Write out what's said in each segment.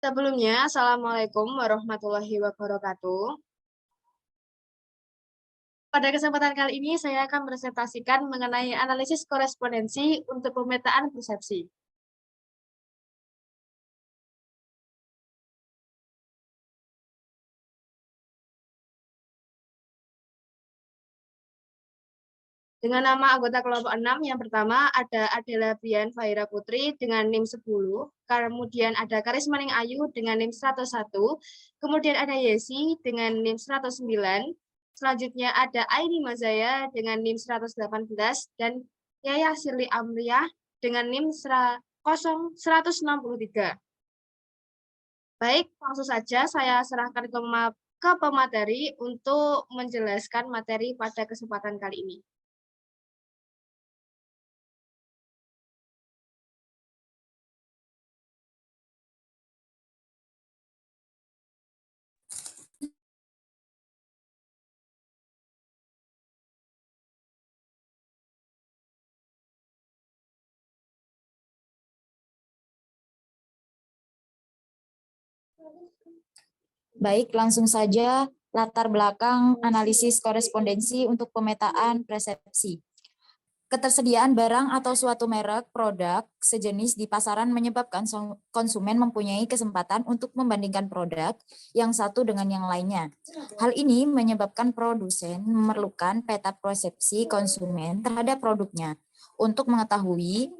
Sebelumnya, Assalamualaikum warahmatullahi wabarakatuh. Pada kesempatan kali ini, saya akan presentasikan mengenai analisis korespondensi untuk pemetaan persepsi. Dengan nama anggota kelompok 6, yang pertama ada Adela Brian Fahira Putri dengan NIM 10, kemudian ada Karismaning Ayu dengan NIM 101, kemudian ada Yesi dengan NIM 109, selanjutnya ada Aini Mazaya dengan NIM 118, dan Yaya Sirli Amriah dengan NIM 163. Baik, langsung saja saya serahkan ke pemateri untuk menjelaskan materi pada kesempatan kali ini. Baik, langsung saja latar belakang analisis korespondensi untuk pemetaan persepsi. Ketersediaan barang atau suatu merek produk sejenis di pasaran menyebabkan konsumen mempunyai kesempatan untuk membandingkan produk yang satu dengan yang lainnya. Hal ini menyebabkan produsen memerlukan peta persepsi konsumen terhadap produknya untuk mengetahui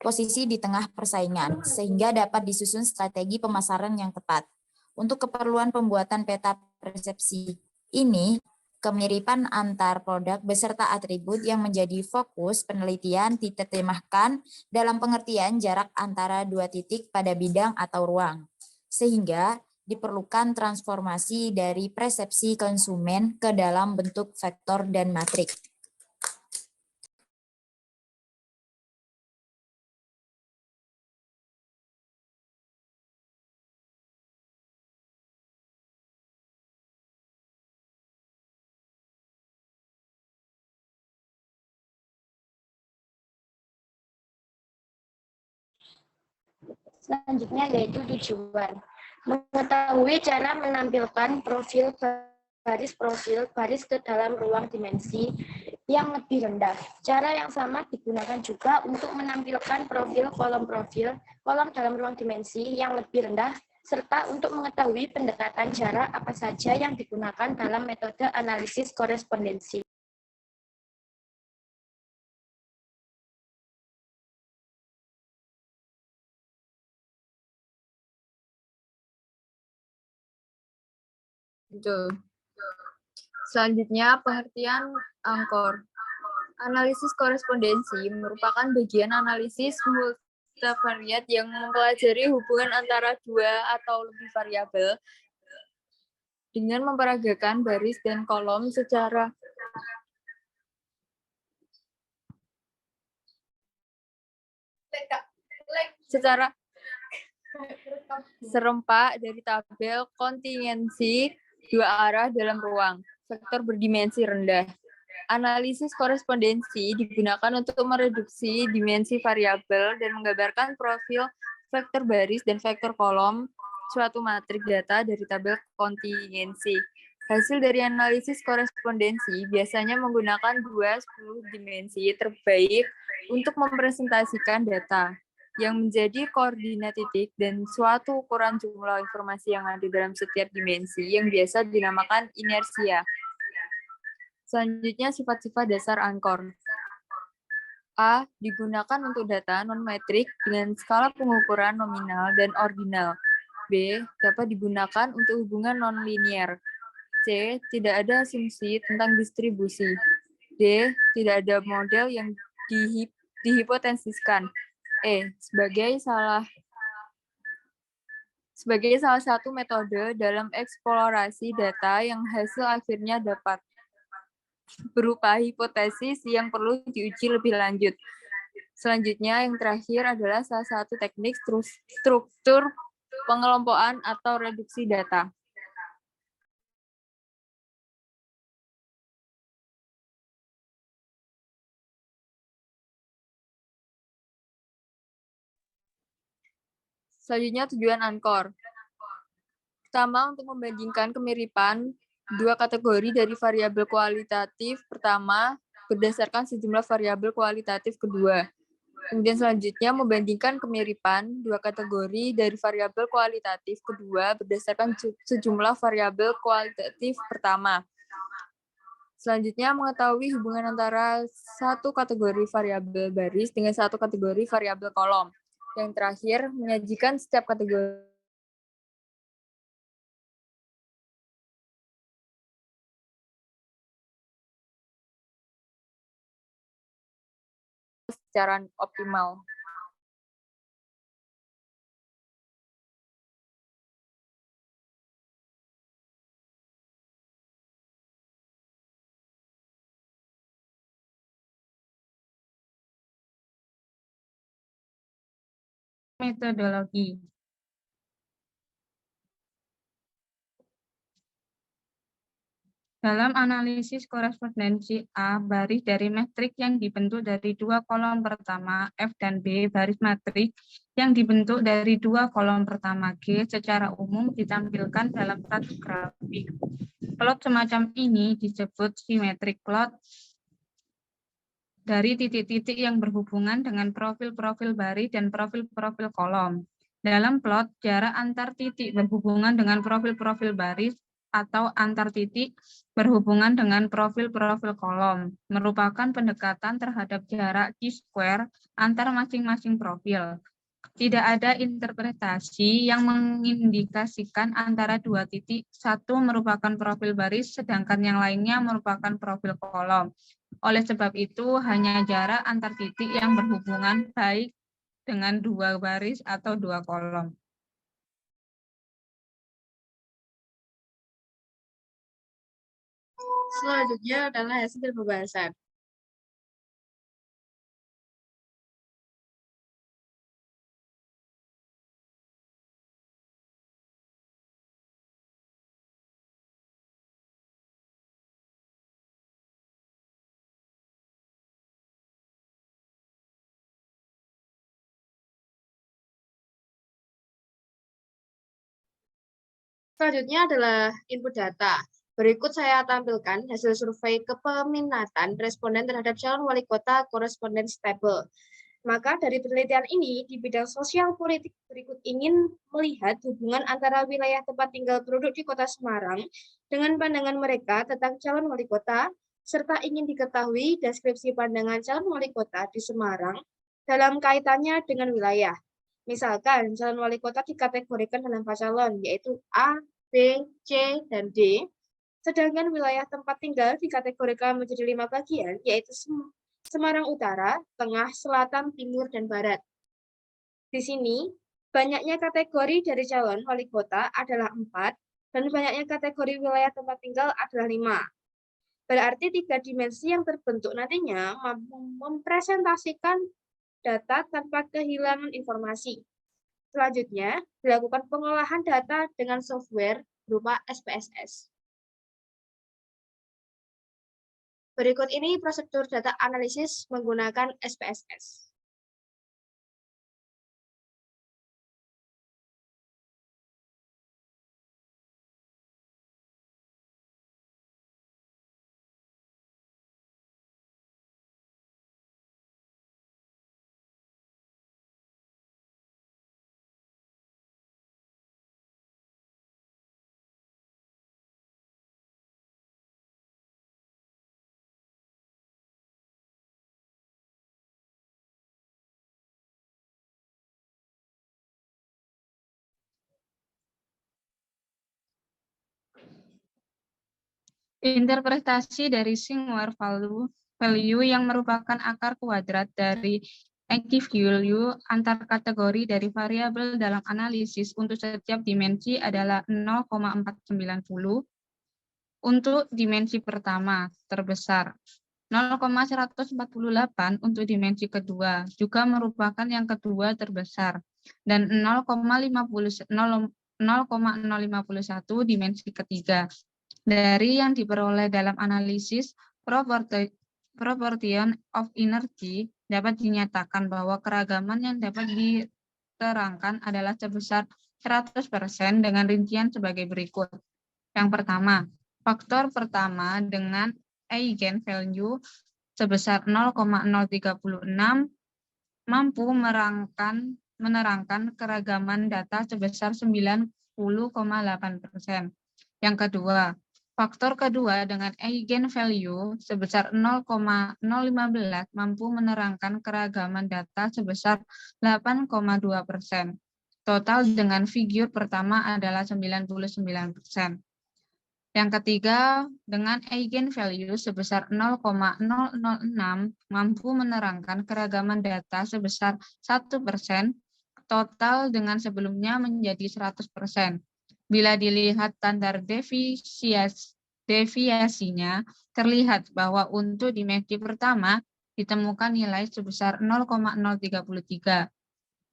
posisi di tengah persaingan, sehingga dapat disusun strategi pemasaran yang tepat. Untuk keperluan pembuatan peta persepsi ini, kemiripan antar produk beserta atribut yang menjadi fokus penelitian diterjemahkan dalam pengertian jarak antara dua titik pada bidang atau ruang, sehingga diperlukan transformasi dari persepsi konsumen ke dalam bentuk vektor dan matriks. Selanjutnya yaitu tujuan. Mengetahui cara menampilkan baris ke dalam ruang dimensi yang lebih rendah. Cara yang sama digunakan juga untuk menampilkan kolom dalam ruang dimensi yang lebih rendah, serta untuk mengetahui pendekatan jarak apa saja yang digunakan dalam metode analisis korespondensi. Selanjutnya, pengertian angkor. Analisis korespondensi merupakan bagian analisis multivariat yang mempelajari hubungan antara dua atau lebih variabel dengan memperagakan baris dan kolom secara serempak dari tabel kontingensi dua arah dalam ruang, vektor berdimensi rendah. Analisis korespondensi digunakan untuk mereduksi dimensi variabel dan menggambarkan profil vektor baris dan vektor kolom suatu matrik data dari tabel kontingensi. Hasil dari analisis korespondensi biasanya menggunakan 10 dimensi terbaik untuk mempresentasikan data yang menjadi koordinat titik dan suatu ukuran jumlah informasi yang ada dalam setiap dimensi yang biasa dinamakan inersia. Selanjutnya, sifat-sifat dasar angkor. A. Digunakan untuk data non-metrik dengan skala pengukuran nominal dan ordinal. B. Dapat digunakan untuk hubungan non-linier. C. Tidak ada asumsi tentang distribusi. D. Tidak ada model yang dihipotesiskan. E. Sebagai salah satu metode dalam eksplorasi data yang hasil akhirnya dapat berupa hipotesis yang perlu diuji lebih lanjut. Selanjutnya, yang terakhir adalah salah satu teknik struktur pengelompokan atau reduksi data. Selanjutnya, tujuan angkor. Pertama, untuk membandingkan kemiripan dua kategori dari variabel kualitatif pertama berdasarkan sejumlah variabel kualitatif kedua. Kemudian selanjutnya membandingkan kemiripan dua kategori dari variabel kualitatif kedua berdasarkan sejumlah variabel kualitatif pertama. Selanjutnya mengetahui hubungan antara satu kategori variabel baris dengan satu kategori variabel kolom. Yang terakhir, menyajikan setiap kategori secara optimal. Metodologi. Dalam analisis korespondensi A, baris dari metrik yang dibentuk dari dua kolom pertama F dan B, baris matrik yang dibentuk dari dua kolom pertama G secara umum ditampilkan dalam satu grafik. Plot semacam ini disebut symmetric plot dari titik-titik yang berhubungan dengan profil-profil baris dan profil-profil kolom. Dalam plot, jarak antar titik berhubungan dengan profil-profil baris atau antar titik berhubungan dengan profil-profil kolom, merupakan pendekatan terhadap jarak chi-square antar masing-masing profil. Tidak ada interpretasi yang mengindikasikan antara dua titik, satu merupakan profil baris, sedangkan yang lainnya merupakan profil kolom. Oleh sebab itu, hanya jarak antar titik yang berhubungan baik dengan dua baris atau dua kolom. Selanjutnya adalah hasil pembahasan. Selanjutnya adalah input data. Berikut saya tampilkan hasil survei kepeminatan responden terhadap calon wali kota Correspondence Table. Maka dari penelitian ini di bidang sosial politik berikut ingin melihat hubungan antara wilayah tempat tinggal penduduk di Kota Semarang dengan pandangan mereka tentang calon wali kota, serta ingin diketahui deskripsi pandangan calon wali kota di Semarang dalam kaitannya dengan wilayah. Misalkan calon wali kota dikategorikan dalam 4 calon, yaitu A, B, C, dan D. Sedangkan wilayah tempat tinggal dikategorikan menjadi 5 bagian, yaitu Semarang Utara, Tengah, Selatan, Timur, dan Barat. Di sini, banyaknya kategori dari calon wali kota adalah 4, dan banyaknya kategori wilayah tempat tinggal adalah 5. Berarti 3 dimensi yang terbentuk nantinya mempresentasikan data tanpa kehilangan informasi. Selanjutnya, dilakukan pengolahan data dengan software berupa SPSS. Berikut ini prosedur data analisis menggunakan SPSS. Interpretasi dari Singware value yang merupakan akar kuadrat dari active value antar kategori dari variabel dalam analisis untuk setiap dimensi adalah 0,490 untuk dimensi pertama terbesar, 0,148 untuk dimensi kedua juga merupakan yang kedua terbesar, dan 0,051 dimensi ketiga. Dari yang diperoleh dalam analisis proportion of energy dapat dinyatakan bahwa keragaman yang dapat diterangkan adalah sebesar 100% dengan rincian sebagai berikut. Yang pertama, faktor pertama dengan eigenvalue sebesar 0,036 mampu menerangkan keragaman data sebesar 90,8%. Yang kedua, faktor kedua dengan eigenvalue sebesar 0,015 mampu menerangkan keragaman data sebesar 8,2%. Total dengan figur pertama adalah 99%. Yang ketiga, dengan eigenvalue sebesar 0,006 mampu menerangkan keragaman data sebesar 1%, total dengan sebelumnya menjadi 100%. Bila dilihat standar deviasinya, terlihat bahwa untuk dimensi pertama ditemukan nilai sebesar 0,033.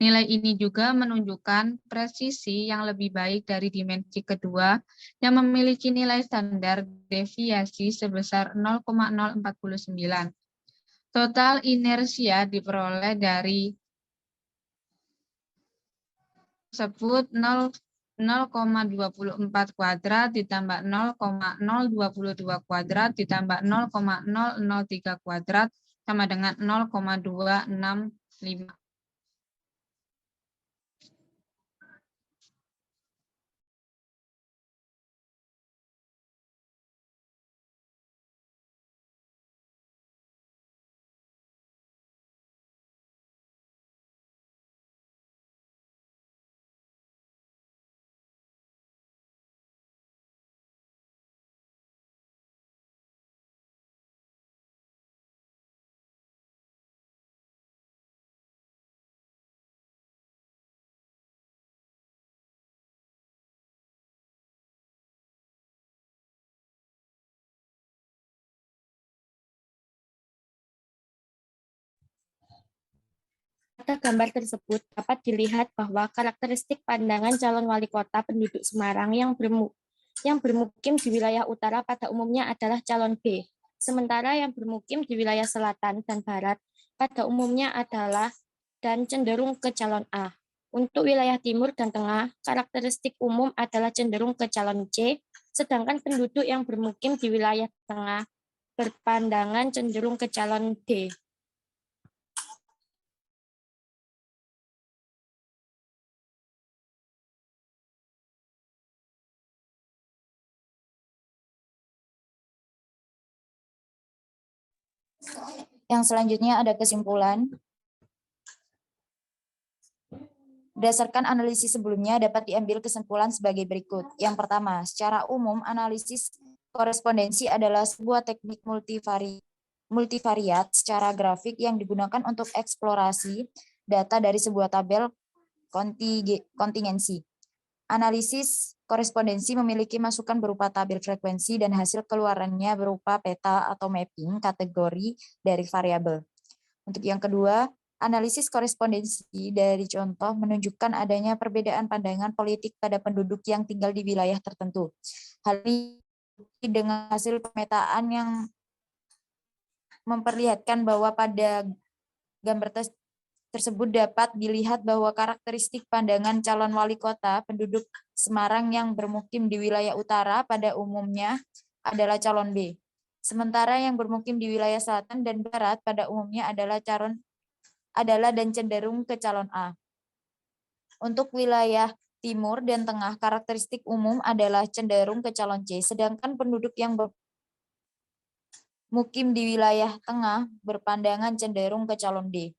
Nilai ini juga menunjukkan presisi yang lebih baik dari dimensi kedua yang memiliki nilai standar deviasi sebesar 0,049. Total inersia diperoleh dari tersebut 0,24 kuadrat ditambah 0,022 kuadrat ditambah 0,003 kuadrat sama dengan 0,265. Pada gambar tersebut dapat dilihat bahwa karakteristik pandangan calon wali kota penduduk Semarang yang bermukim di wilayah utara pada umumnya adalah calon B, sementara yang bermukim di wilayah selatan dan barat pada umumnya adalah dan cenderung ke calon A. Untuk wilayah timur dan tengah, karakteristik umum adalah cenderung ke calon C, sedangkan penduduk yang bermukim di wilayah tengah berpandangan cenderung ke calon D. Yang selanjutnya ada kesimpulan. Berdasarkan analisis sebelumnya dapat diambil kesimpulan sebagai berikut. Yang pertama, secara umum analisis korespondensi adalah sebuah teknik multivariat secara grafik yang digunakan untuk eksplorasi data dari sebuah tabel kontingensi. Analisis korespondensi memiliki masukan berupa tabel frekuensi dan hasil keluarannya berupa peta atau mapping kategori dari variabel. Untuk yang kedua, analisis korespondensi dari contoh menunjukkan adanya perbedaan pandangan politik pada penduduk yang tinggal di wilayah tertentu. Hal ini dengan hasil pemetaan yang memperlihatkan bahwa pada gambar tersebut dapat dilihat bahwa karakteristik pandangan calon wali kota penduduk Semarang yang bermukim di wilayah utara pada umumnya adalah calon B. Sementara yang bermukim di wilayah selatan dan barat pada umumnya adalah dan cenderung ke calon A. Untuk wilayah timur dan tengah, karakteristik umum adalah cenderung ke calon C, sedangkan penduduk yang bermukim di wilayah tengah berpandangan cenderung ke calon D.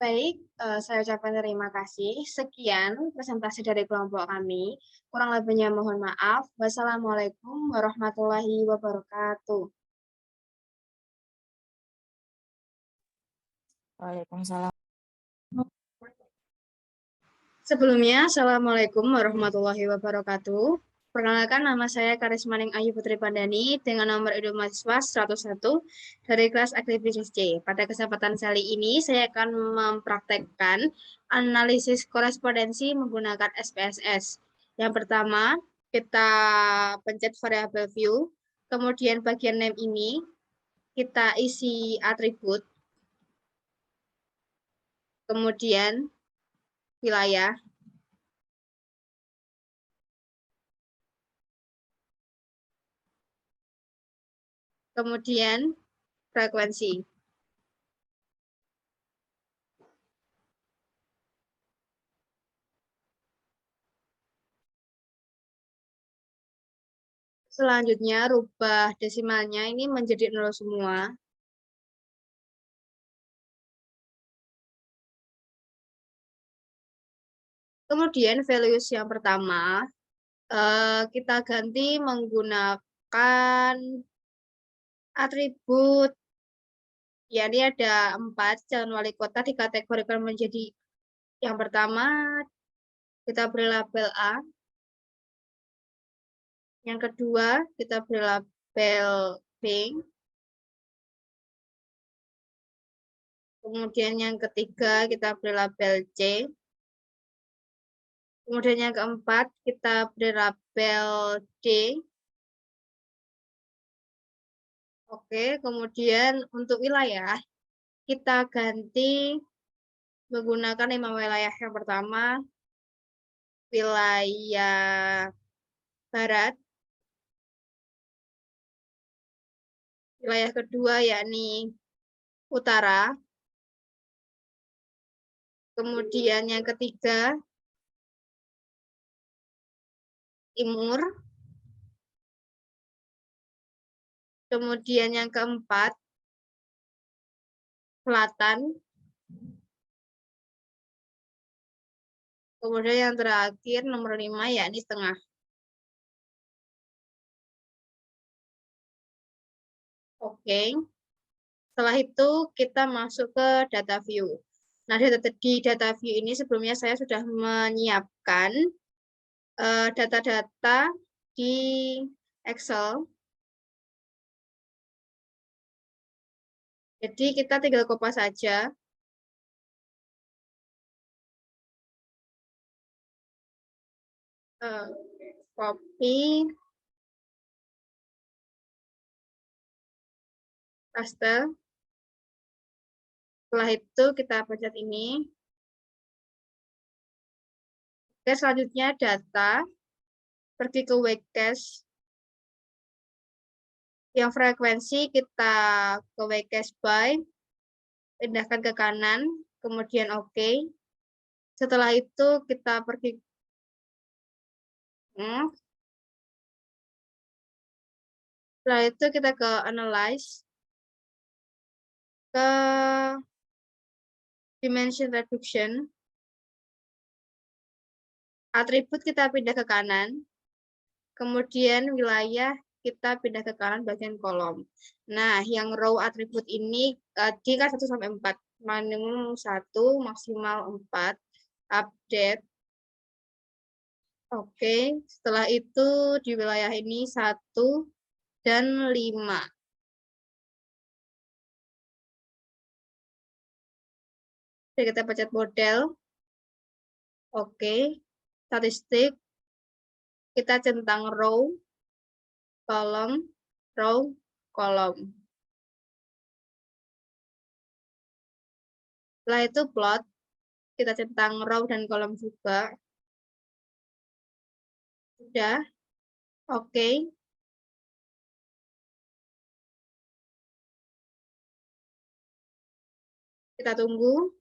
Baik, saya ucapkan terima kasih. Sekian presentasi dari kelompok kami. Kurang lebihnya mohon maaf. Wassalamualaikum warahmatullahi wabarakatuh. Waalaikumsalam. Sebelumnya, Assalamualaikum warahmatullahi wabarakatuh. Perkenalkan, nama saya Karismaning Ayu Putri Pandani dengan nomor induk mahasiswa 101 dari kelas Agribisnis C. Pada kesempatan kali ini, saya akan mempraktekkan analisis korespondensi menggunakan SPSS. Yang pertama, kita pencet variabel view, Kemudian bagian name ini kita isi atribut. Kemudian wilayah. Kemudian frekuensi. Selanjutnya rubah desimalnya ini menjadi 0 semua. Kemudian values yang pertama kita ganti menggunakan atribut. Ya, ini ada 4 calon wali kota dikategorikan menjadi yang pertama kita beri label A. Yang kedua kita beri label B. Kemudian yang ketiga kita beri label C. Kemudian yang keempat kita beri label D. Oke, kemudian untuk wilayah kita ganti menggunakan 5 wilayah. Yang pertama wilayah barat. Wilayah kedua yakni utara. Kemudian yang ketiga timur. Kemudian yang keempat selatan. Kemudian yang terakhir nomor 5 yakni tengah. Oke. Setelah itu kita masuk ke data view. Nah, di data view ini sebelumnya saya sudah menyiapkan data-data di Excel. Jadi kita tinggal copy saja. Copy, paste. Setelah itu kita pencet ini. Oke, selanjutnya data. Pergi ke Weekcast. Yang frekuensi kita ke Weekcast by. Pindahkan ke kanan. Kemudian oke. Setelah itu kita pergi. Setelah itu kita ke Analyze. Ke Dimension Reduction. Atribut kita pindah ke kanan. Kemudian wilayah kita pindah ke kanan bagian kolom. Nah, yang row atribut ini tadi kan 1 sampai 4. Minimum 1, maksimal 4. Update. Oke, setelah itu di wilayah ini 1 dan 5. Oke, kita pencet model. Oke, statistik. Kita centang row, kolom, row, kolom. Setelah itu plot, kita centang row dan kolom juga. Sudah. Oke. Kita tunggu.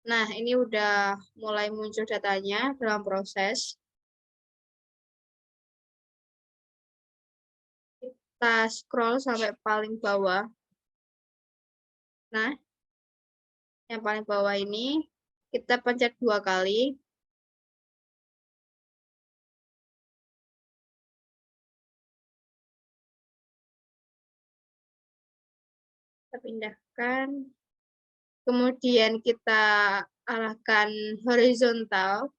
Nah, ini udah mulai muncul datanya dalam proses. Kita scroll sampai paling bawah. Nah, yang paling bawah ini kita pencet 2 kali. Kita pindahkan. Kemudian kita arahkan horizontal.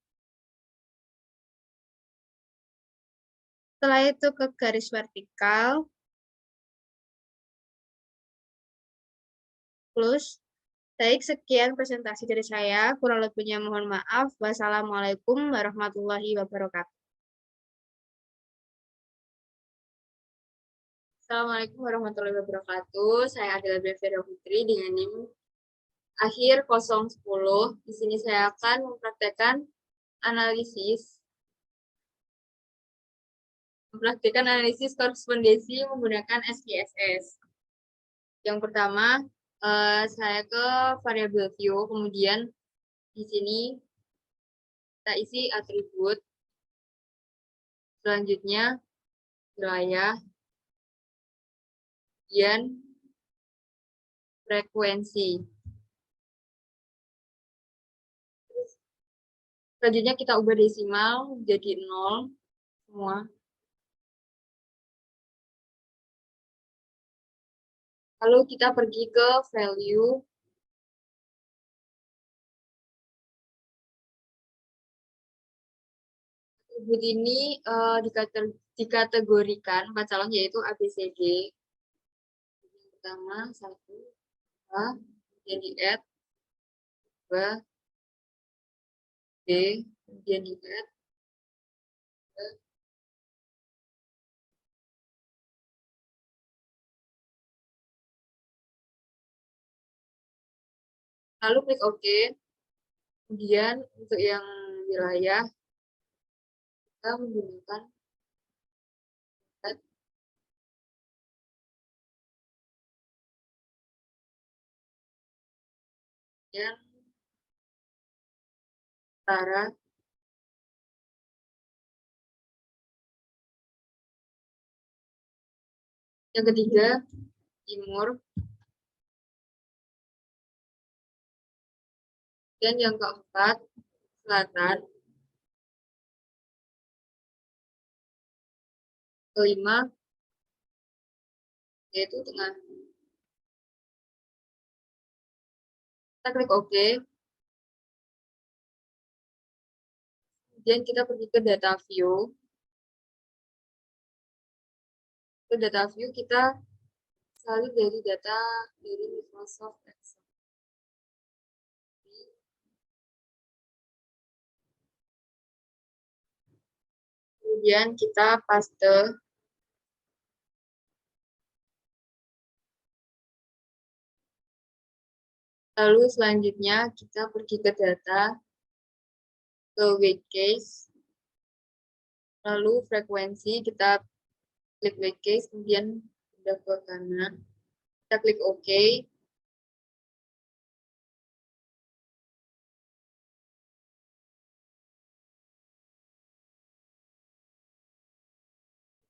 Setelah itu ke garis vertikal. Plus. Baik, sekian presentasi dari saya. Kurang lebihnya mohon maaf. Wassalamualaikum warahmatullahi wabarakatuh. Assalamualaikum warahmatullahi wabarakatuh. Saya adalah Brevera Putri dengan NIM akhir 010. Di sini saya akan mempraktekkan analisis korespondensi menggunakan SPSS. Yang pertama, saya ke variabel view, kemudian di sini kita isi atribut. Selanjutnya wilayah, kemudian frekuensi. Selanjutnya kita ubah desimal jadi 0 semua. Lalu kita pergi ke value. Atribut ini dikategorikan 4 calon yaitu ABCD. Yang pertama 1, 2, kemudian di add, 2, B, kemudian di add, 2. Lalu klik OK. Kemudian untuk yang wilayah kita menggunakan yang utara, yang ketiga timur, dan yang keempat selatan, kelima yaitu tengah. Kita klik OK. Kemudian kita pergi ke data view. Ke data view kita salin dari data dari Microsoft Excel. Kemudian kita paste. Lalu selanjutnya kita pergi ke data, ke weight case. Lalu frekuensi kita klik weight case, kemudian pindah ke kanan. Kita klik OK.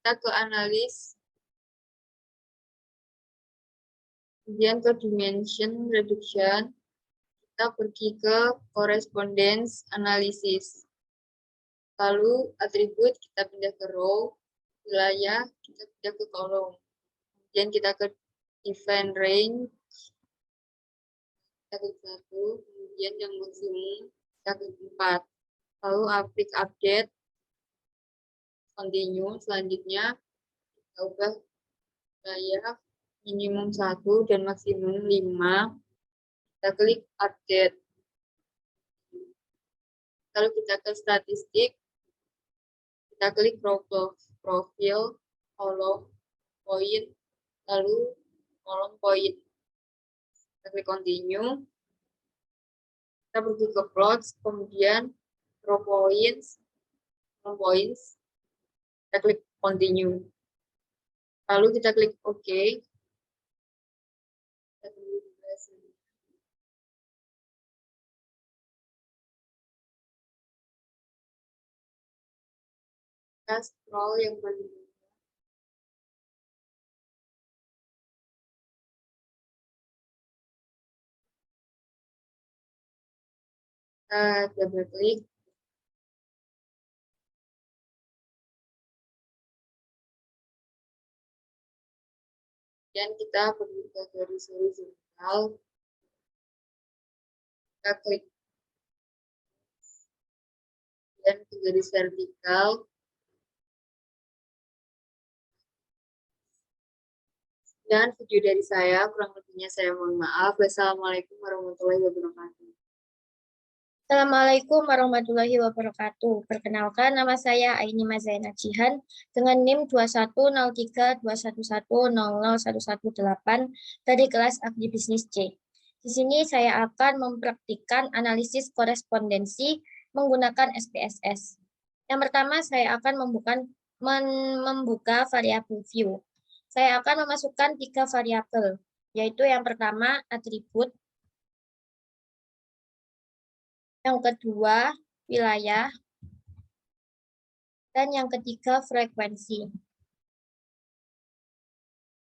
Kita ke analis. Kemudian ke dimension reduction. Kita pergi ke correspondence analysis. Lalu atribut kita pindah ke row. Wilayah kita pindah ke kolom. Kemudian kita ke define range. Kita klik 1. Kemudian yang maksimum kita klik 4. Lalu aplik update. Continue. Selanjutnya kita ubah wilayah minimum 1 dan maksimum 5. Kita klik update. Lalu kita ke statistik. Kita klik profil, kolom, poin, lalu kolom poin. Kita klik continue. Kita pergi ke plots, kemudian row points, kolom points. Kita klik continue. Lalu kita klik OK. Kita scroll yang paling kita double klik. Dan kita pergi ke garis horizontal. Kita klik dan ke garis vertikal. Dan video dari saya, kurang lebihnya saya mohon maaf. Wassalamualaikum warahmatullahi wabarakatuh. Assalamualaikum warahmatullahi wabarakatuh. Perkenalkan, nama saya Aini Mazaina Jihan dengan NIM 210321100118 dari kelas Agribisnis C. Di sini saya akan mempraktikkan analisis korespondensi menggunakan SPSS. Yang pertama, saya akan membuka variabel view. Saya akan memasukkan 3 variabel, yaitu yang pertama atribut, yang kedua wilayah, dan yang ketiga frekuensi.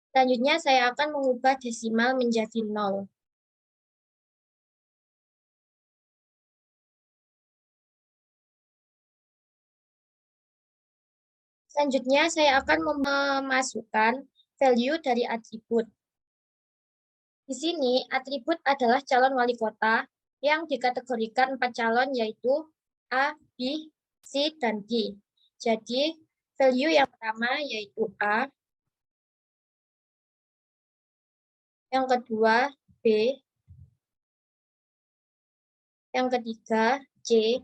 Selanjutnya saya akan mengubah desimal menjadi 0. Selanjutnya saya akan memasukkan value dari atribut. Di sini atribut adalah calon wali kota yang dikategorikan 4 calon, yaitu A, B, C, dan D. Jadi value yang pertama yaitu A, yang kedua B, yang ketiga C,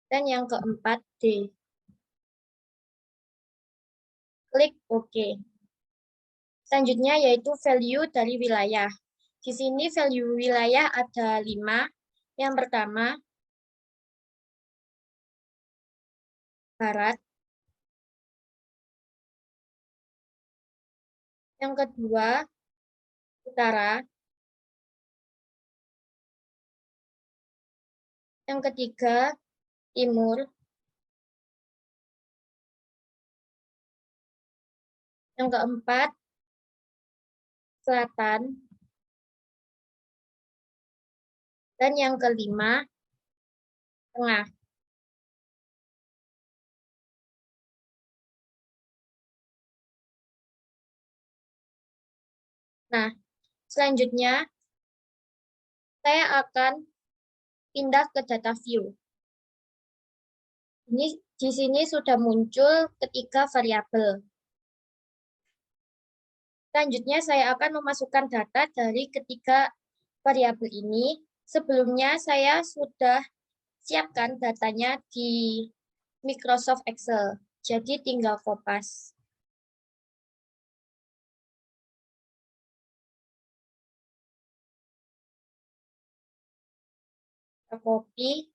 dan yang keempat D. Klik OK. Selanjutnya yaitu value dari wilayah. Di sini value wilayah ada 5. Yang pertama, barat. Yang kedua, utara. Yang ketiga, timur. Yang keempat, selatan. Dan yang kelima, tengah. Nah, selanjutnya saya akan pindah ke data view. Ini di sini sudah muncul ketiga variabel. Selanjutnya saya akan memasukkan data dari ketiga variabel ini. Sebelumnya saya sudah siapkan datanya di Microsoft Excel. Jadi tinggal kopas. Kita copy.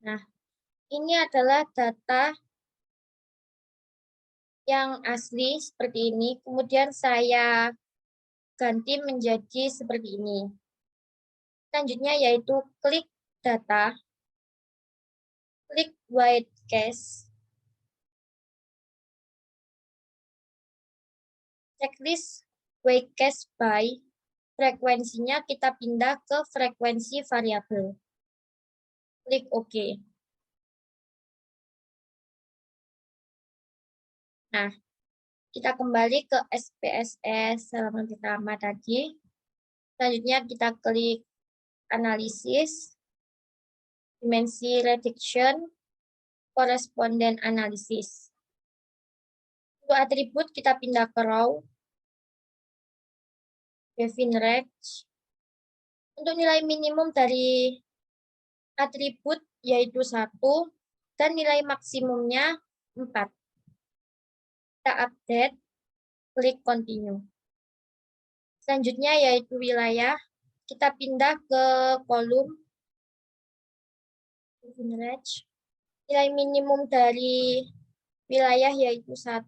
Nah, ini adalah data yang asli seperti ini, kemudian saya ganti menjadi seperti ini. Selanjutnya yaitu klik data, klik white case, checklist white case by, frekuensinya kita pindah ke frekuensi variabel. Klik OK. Nah, kita kembali ke SPSS halaman pertama tadi. Selanjutnya kita klik analisis, dimensi reduction, koresponden analisis. Untuk atribut kita pindah ke row, define range. Untuk nilai minimum dari atribut yaitu 1 dan nilai maksimumnya 4. Kita update, klik continue. Selanjutnya yaitu wilayah, kita pindah ke kolom nilai minimum dari wilayah yaitu 1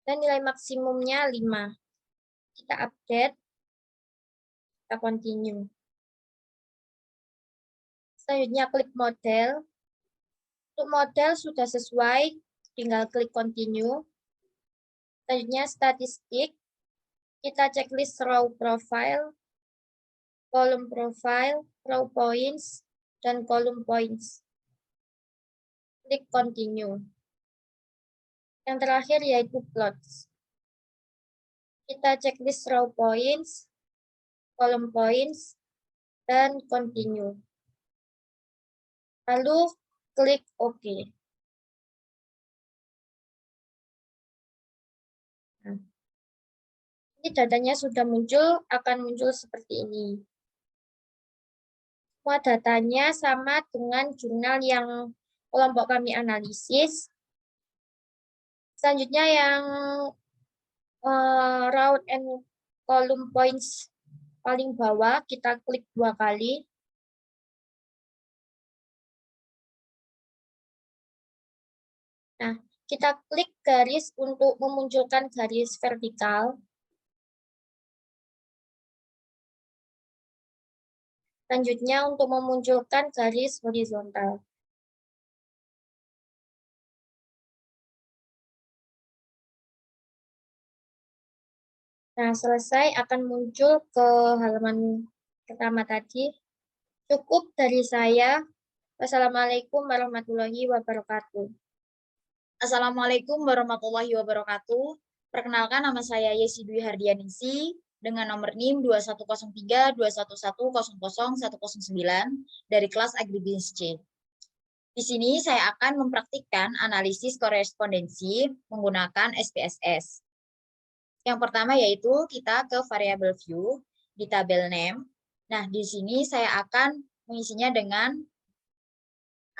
dan nilai maksimumnya 5. Kita update, kita continue. Selanjutnya klik model. Untuk model sudah sesuai, tinggal klik continue. Selanjutnya statistik, kita checklist row profile, column profile, row points, dan column points. Klik continue. Yang terakhir yaitu plots. Kita checklist row points, column points, dan continue. Lalu klik OK. Ini datanya sudah muncul, akan muncul seperti ini. Semua datanya sama dengan jurnal yang kelompok kami analisis. Selanjutnya yang round and column points paling bawah, kita klik 2 kali. Nah, kita klik garis untuk memunculkan garis vertikal. Selanjutnya untuk memunculkan garis horizontal. Nah, selesai akan muncul ke halaman pertama tadi. Cukup dari saya. Wassalamualaikum warahmatullahi wabarakatuh. Assalamualaikum warahmatullahi wabarakatuh. Perkenalkan, nama saya Yesi Dwi Hardianisi dengan nomor NIM 210321100109 dari kelas Agribisnis C. Di sini saya akan mempraktikkan analisis korespondensi menggunakan SPSS. Yang pertama yaitu kita ke variable view di tabel name. Nah, di sini saya akan mengisinya dengan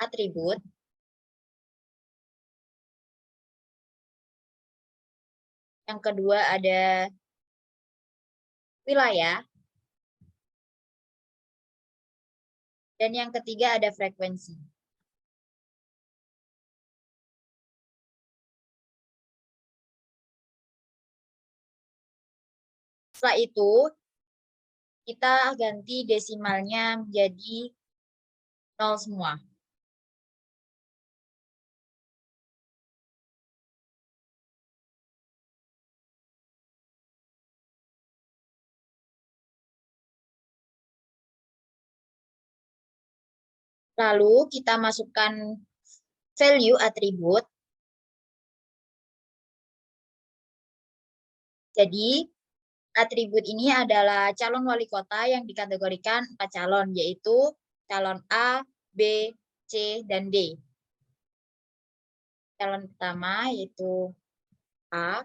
atribut. Yang kedua ada wilayah. Dan yang ketiga ada frekuensi. Setelah itu, kita ganti desimalnya menjadi 0 semua. Lalu kita masukkan value atribut. Jadi, atribut ini adalah calon wali kota yang dikategorikan 4 calon, yaitu calon A, B, C, dan D. Calon pertama yaitu A,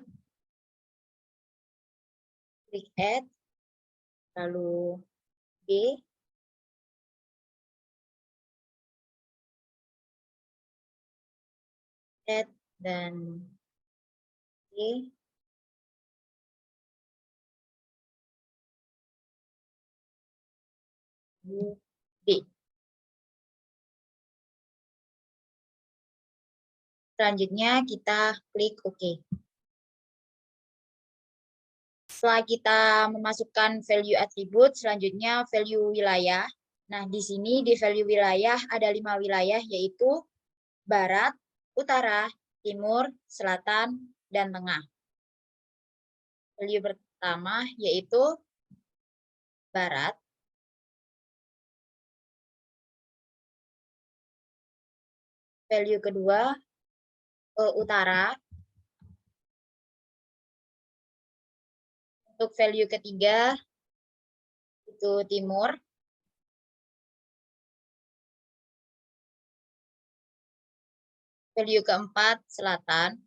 klik add, lalu B, add, dan D. D. Selanjutnya kita klik OK. Setelah kita memasukkan value atribut, selanjutnya value wilayah. Nah, di sini di value wilayah ada 5 wilayah, yaitu barat, utara, timur, selatan, dan tengah. Value pertama yaitu barat. Value kedua utara. Untuk value ketiga itu timur. Value keempat selatan.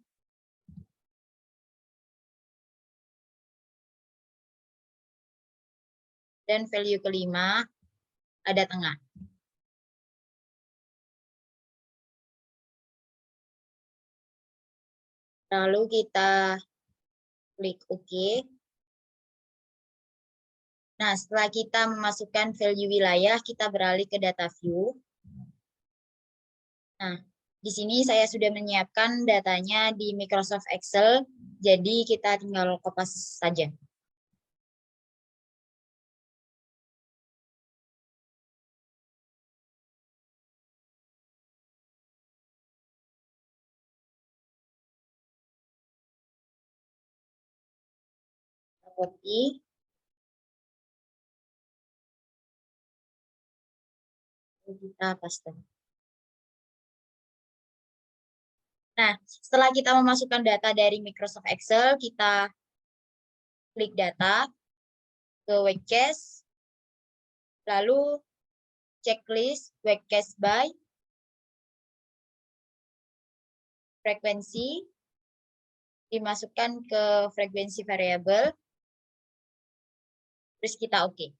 Dan value kelima ada tengah. Lalu kita klik OK. Nah, setelah kita memasukkan value wilayah, kita beralih ke data view. Nah, di sini saya sudah menyiapkan datanya di Microsoft Excel, jadi kita tinggal kopas saja. Copy. Kita paste. Nah, setelah kita memasukkan data dari Microsoft Excel, kita klik data ke Webcast, lalu checklist Webcast by frekuensi, dimasukkan ke frekuensi variabel, Terus kita oke.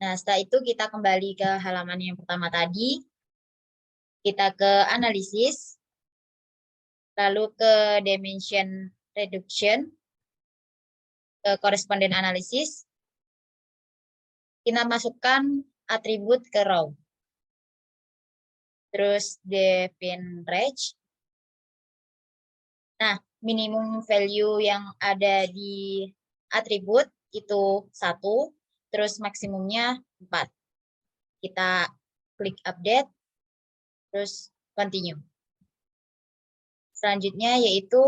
Nah, setelah itu kita kembali ke halaman yang pertama tadi. Kita ke analisis, lalu ke dimension reduction, ke correspondent analysis. Kita masukkan atribut ke row. Terus define range. Nah, minimum value yang ada di atribut itu 1, terus maksimumnya 4. Kita klik update, terus continue. Selanjutnya yaitu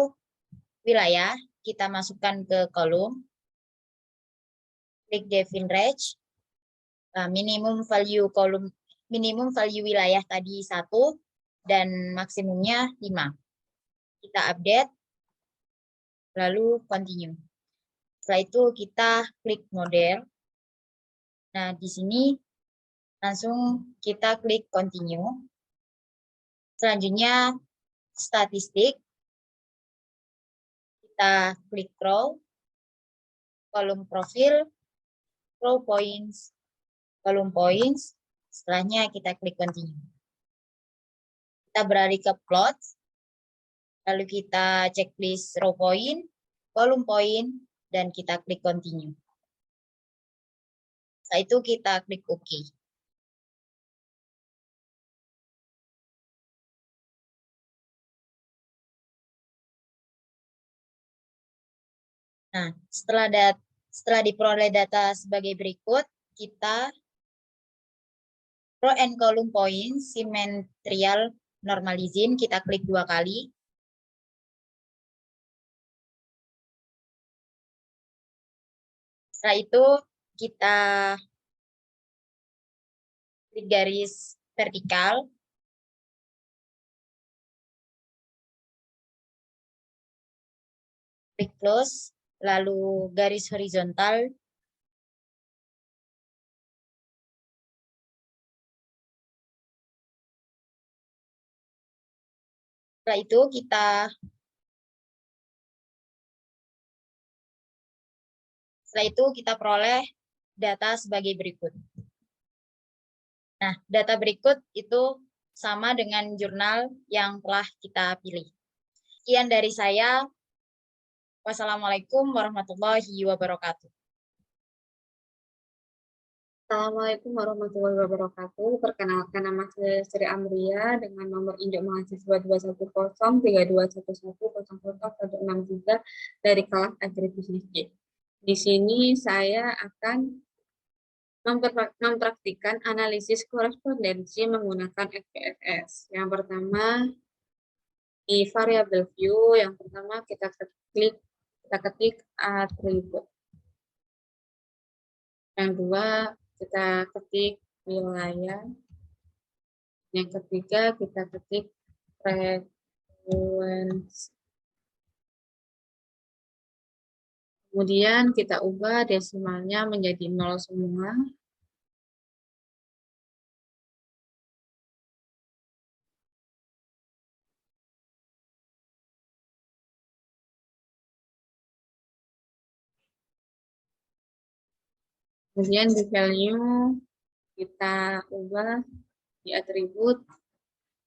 wilayah, kita masukkan ke kolom, klik define range, minimum value kolom, minimum value wilayah tadi 1 dan maksimumnya 5. Kita update, lalu continue. Setelah itu kita klik model. Nah, di sini langsung kita klik continue. Selanjutnya statistik. Kita klik row, kolom profil, row points, kolom points. Setelahnya kita klik continue. Kita beralih ke plot. Lalu kita checklist row point, kolom point, dan kita klik continue. Setelah itu kita klik OK. Nah, setelah diperoleh data sebagai berikut, kita row and column point symmetrical normalizing, kita klik 2 kali. Setelah itu kita klik garis vertikal. Klik close, lalu garis horizontal. Setelah itu kita peroleh data sebagai berikut. Nah, data berikut itu sama dengan jurnal yang telah kita pilih. Sekian dari saya. Wassalamualaikum warahmatullahi wabarakatuh. Assalamualaikum warahmatullahi wabarakatuh. Perkenalkan, nama saya Sri Amria dengan nomor induk mahasiswa 21032110063 dari kelas agribisnis C. Di sini saya akan mempraktikkan analisis korespondensi menggunakan SPSS. Yang pertama, di variable view, yang pertama kita ketik atribut. Yang kedua, kita ketik wilayah. Yang ketiga, kita ketik frekuensi. Kemudian kita ubah desimalnya menjadi 0 semua. Kemudian di value kita ubah di atribut.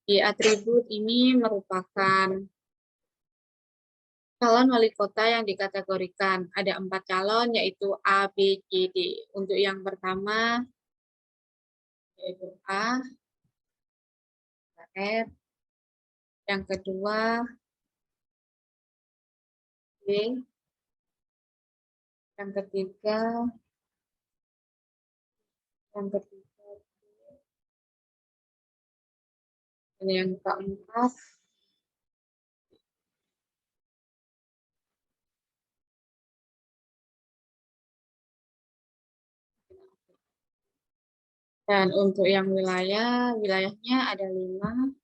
Di atribut ini merupakan calon wali kota yang dikategorikan. Ada 4 calon, yaitu A, B, C, D. Untuk yang pertama, yaitu A, R. Yang kedua, B. Yang ketiga, dan yang keempat, dan untuk yang wilayahnya ada 5.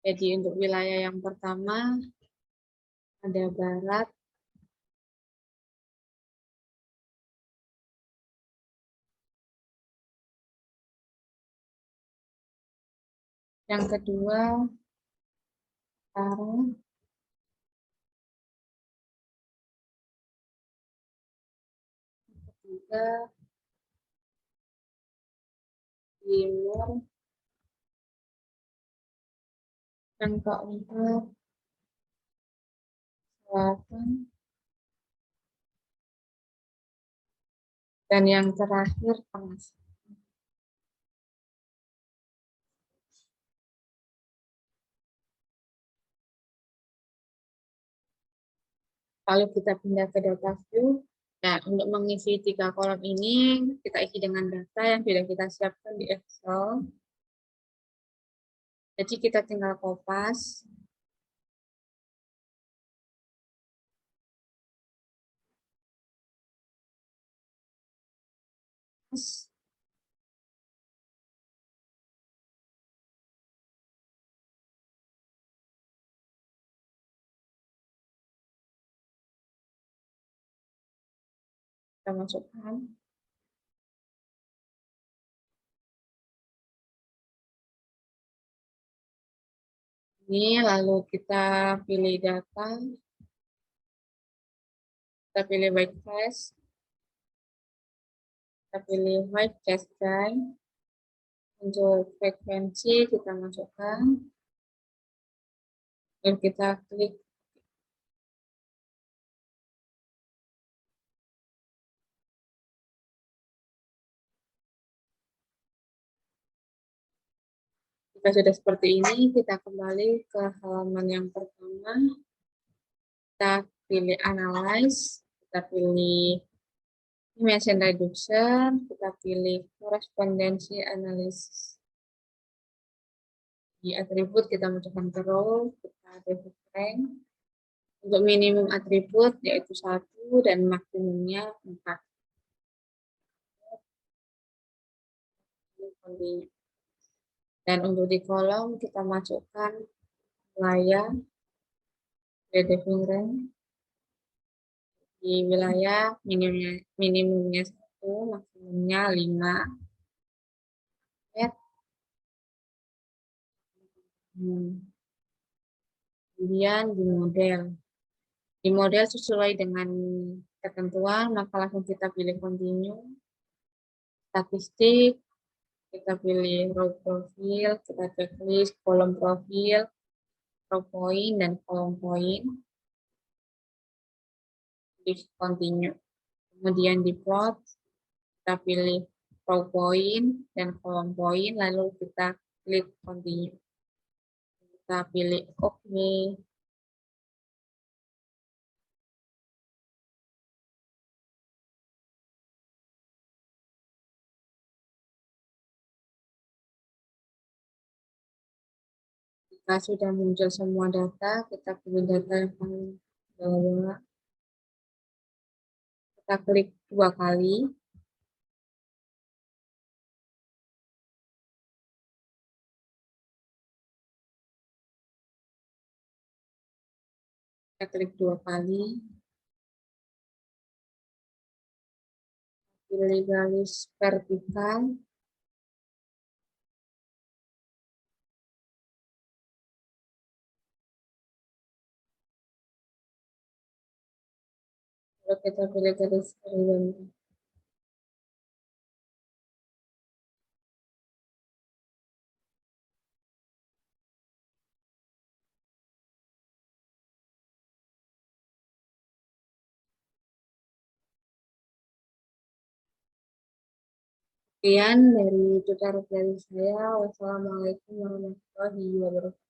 Jadi untuk wilayah yang pertama ada barat, yang kedua utara, ketiga timur, yang keempat selatan, dan yang terakhir tengah. Lalu kita pindah ke data view. Nah, untuk mengisi 3 kolom ini, kita isi dengan data yang sudah kita siapkan di Excel. Jadi kita tinggal kopas. Kita masukkan. Ini lalu kita pilih data. Kita pilih white space. Kita pilih white cast dry. Untuk frekuensi kita masukkan. Lalu kita klik. Jika sudah seperti ini, kita kembali ke halaman yang pertama. Kita pilih analyze, kita pilih dimension reduction, kita pilih korespondensi analisis. Di atribut kita masukkan ke row, kita default rank. Untuk minimum atribut yaitu 1 dan maksimumnya 4. Dan untuk di kolom kita masukkan wilayah reducing rank. Di wilayah minimumnya 1, maksimumnya 5. Kemudian di model sesuai dengan ketentuan, maka langsung kita pilih continue. Statistik, kita pilih row profil, kita checklist kolom profil, row point, dan kolom point. Di continue. Kemudian di plot, kita pilih row point dan kolom point, lalu kita klik continue. Kita pilih OK. Jika sudah muncul semua data, kita pilih data yang paling bawah. Kita klik 2 kali. Kita klik 2 kali. Pilih garis vertikal. Lalu kita pilih garis horizontal. Sekian dari tutorial dari saya. Wassalamualaikum warahmatullahi wabarakatuh.